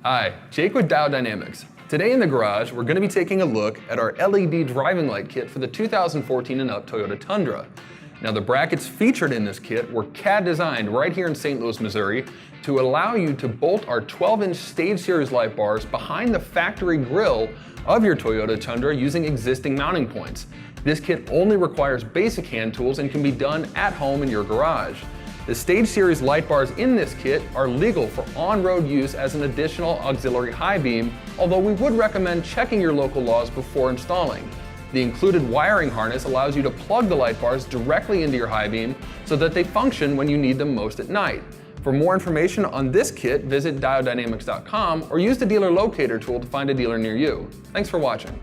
Hi, Jake with Diode Dynamics. Today in the garage, we're going to be taking a look at our LED driving light kit for the 2014 and up Toyota Tundra. Now the brackets featured in this kit were CAD designed right here in St. Louis, Missouri to allow you to bolt our 12-inch stage series light bars behind the factory grille of your Toyota Tundra using existing mounting points. This kit only requires basic hand tools and can be done at home in your garage. The stage series light bars in this kit are legal for on-road use as an additional auxiliary high beam, although we would recommend checking your local laws before installing. The included wiring harness allows you to plug the light bars directly into your high beam so that they function when you need them most at night. For more information on this kit, visit diodedynamics.com or use the dealer locator tool to find a dealer near you. Thanks for watching.